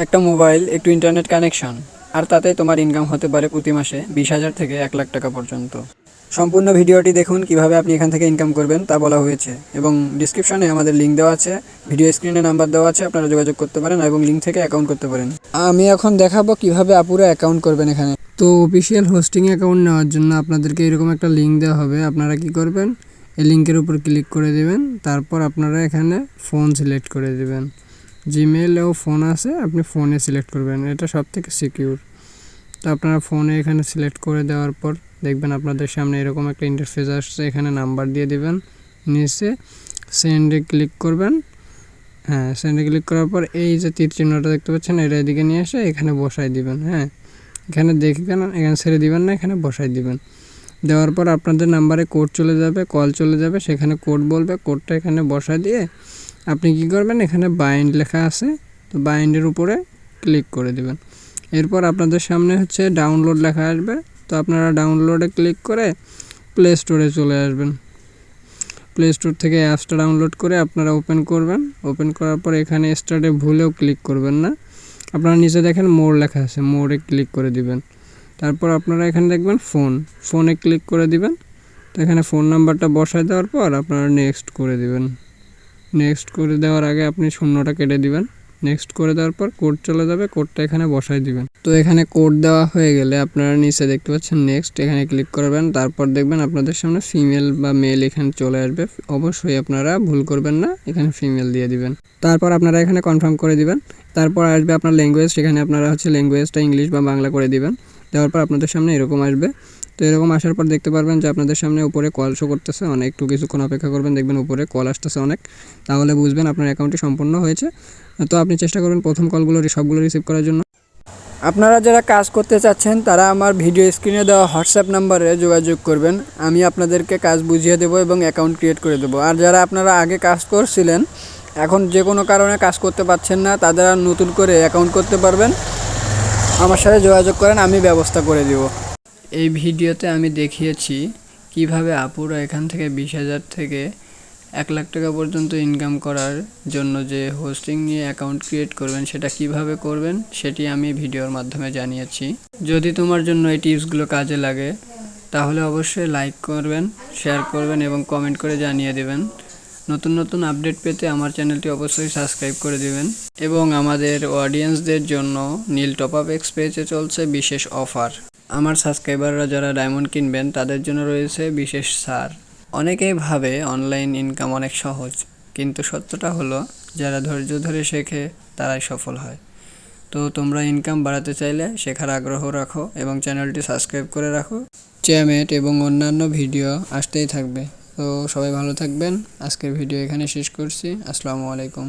একটা মোবাইল, একটু internet connection, আর তাতেই তোমার ইনকাম হতে পারে প্রতি মাসে 20,000 থেকে 1 লাখ টাকা পর্যন্ত। সম্পূর্ণ ভিডিওটি দেখুন কিভাবে আপনি এখান থেকে ইনকাম করবেন তা বলা হয়েছে, এবং ডিসক্রিপশনে আমাদের লিঙ্ক দেওয়া আছে, ভিডিও স্ক্রিনে নাম্বার দেওয়া আছে, আপনারা যোগাযোগ করতে পারেন এবং লিঙ্ক থেকে অ্যাকাউন্ট করতে পারেন। আমি এখন দেখাবো কিভাবে আপুরা অ্যাকাউন্ট করবেন এখানে। তো অফিসিয়াল হোস্টিং অ্যাকাউন্ট নেওয়ার জন্য আপনাদেরকে এরকম একটা লিঙ্ক দেওয়া হবে। আপনারা কি করবেন, এই লিঙ্কের উপর ক্লিক করে দেবেন, তারপর আপনারা এখানে ফোন সিলেক্ট করে দেবেন। জিমেলেও ফোন আছে, আপনি ফোনে সিলেক্ট করবেন, এটা সবথেকে সিকিউর। তো আপনারা ফোনে এখানে সিলেক্ট করে দেওয়ার পর দেখবেন আপনাদের সামনে এরকম একটা ইন্টারফেস আসছে। এখানে নাম্বার দিয়ে দিবেন, নিচে সেন্ডে ক্লিক করবেন। হ্যাঁ, সেন্ডে ক্লিক করার পর এই যে তীর চিহ্নটা দেখতে পাচ্ছেন, এটা এদিকে নিয়ে এসে এখানে বসাই দিবেন। হ্যাঁ, এখানে দেখবেন, এখানে ছেড়ে দিবেন না, এখানে বসাই দিবেন। দেওয়ার পর আপনাদের নাম্বারে কোড চলে যাবে, কল চলে যাবে, সেখানে কোড বলবে, কোডটা এখানে বসাই দিয়ে আপনি কি করবেন, এখানে বাইন্ড লেখা আছে, তো বাইন্ডের উপরে ক্লিক করে দিবেন। এরপর আপনাদের সামনে হচ্ছে ডাউনলোড লেখা আসবে, তো আপনারা ডাউনলোডে ক্লিক করে প্লে স্টোরে চলে আসবেন। প্লে স্টোর থেকে অ্যাপসটা ডাউনলোড করে আপনারা ওপেন করবেন। ওপেন করার পর এখানে স্টার্টে ভুলেও ক্লিক করবেন না, আপনারা নিচে দেখেন মোর লেখা আছে, মোরে ক্লিক করে দিবেন। তারপর আপনারা এখানে দেখবেন ফোনে ক্লিক করে দিবেন। তো এখানে ফোন নাম্বারটা বসায় দেওয়ার পর আপনারা নেক্সট করে দিবেন। নেক্সট করে দেওয়ার আগে আপনি শূন্যটা কেটে দিবেন। নেক্সট করে দেওয়ার পর কোড চলে যাবে, কোডটা এখানে বসাই দিবেন। তো এখানে কোড দেওয়া হয়ে গেলে আপনারা নিচে দেখতে পাচ্ছেন নেক্সট, এখানে ক্লিক করবেন। তারপর দেখবেন আপনাদের সামনে ফিমেল বা মেল এখানে চলে আসবে। অবশ্যই আপনারা ভুল করবেন না, এখানে ফিমেল দিয়ে দিবেন। তারপর আপনারা এখানে কনফার্ম করে দিবেন। তারপর আসবে আপনার ল্যাঙ্গুয়েজ, সেখানে আপনারা হচ্ছে ল্যাঙ্গুয়েজটা ইংলিশ বা বাংলা করে দিবেন। দেওয়ার পর আপনাদের সামনে এরকম আসবে। তো এরকম আসার পর দেখতে পারবেন যে আপনাদের সামনে উপরে কল শো করতেছে, একটু কিছুক্ষণ অপেক্ষা করবেন, দেখবেন উপরে কল আসতেছে অনেক, তাহলে বুঝবেন আপনার অ্যাকাউন্টটি সম্পূর্ণ হয়েছে। তো আপনি চেষ্টা করবেন প্রথম কলগুলো সবগুলো রিসিভ করার জন্য। আপনারা যারা কাজ করতে চাচ্ছেন তারা আমার ভিডিও স্ক্রিনে দেওয়া হোয়াটসঅ্যাপ নাম্বারে যোগাযোগ করবেন, আমি আপনাদেরকে কাজ বুঝিয়ে দেবো এবং অ্যাকাউন্ট ক্রিয়েট করে দেবো। আর যারা আপনারা আগে কাজ করছিলেন, এখন যে কোনো কারণে কাজ করতে পারছেন না, তারা নতুন করে অ্যাকাউন্ট করতে পারবেন, আমার সাথে যোগাযোগ করেন, আমি ব্যবস্থা করে দেব। এই ভিডিওতে আমি দেখিয়েছি কিভাবে আপুরা এখান থেকে 20,000 থেকে 1 লাখ টাকা পর্যন্ত ইনকাম করার জন্য যে হোস্টিং নিয়ে অ্যাকাউন্ট ক্রিয়েট করবেন সেটা কিভাবে করবেন সেটি আমি ভিডিওর মাধ্যমে জানিয়েছি। যদি তোমার জন্য এই টিপসগুলো কাজে লাগে তাহলে অবশ্যই লাইক করবেন, শেয়ার করবেন এবং কমেন্ট করে জানিয়ে দেবেন। নতুন নতুন আপডেট পেতে আমার চ্যানেলটি অবশ্যই সাবস্ক্রাইব করে দেবেন। এবং আমাদের অডিয়েন্সদের জন্য নীল টপ আপ এক্স পেজে চলছে বিশেষ অফার। আমার সাবস্ক্রাইবাররা যারা ডায়মন্ড কিনবেন তাদের জন্য রয়েছে বিশেষ ছাড়। অনেকেই ভাবে অনলাইন ইনকাম অনেক সহজ, কিন্তু সত্যটা হলো যারা ধৈর্য ধরে শেখে তারাই সফল হয়। তো তোমরা ইনকাম বাড়াতে চাইলে শেখার আগ্রহ রাখো এবং চ্যানেলটি সাবস্ক্রাইব করে রাখো। চ্যামেট এবং অন্যান্য ভিডিও আসতেই থাকবে। তো সবাই ভালো থাকবেন। আজকের ভিডিও এখানে শেষ করছি। আসসালামু আলাইকুম।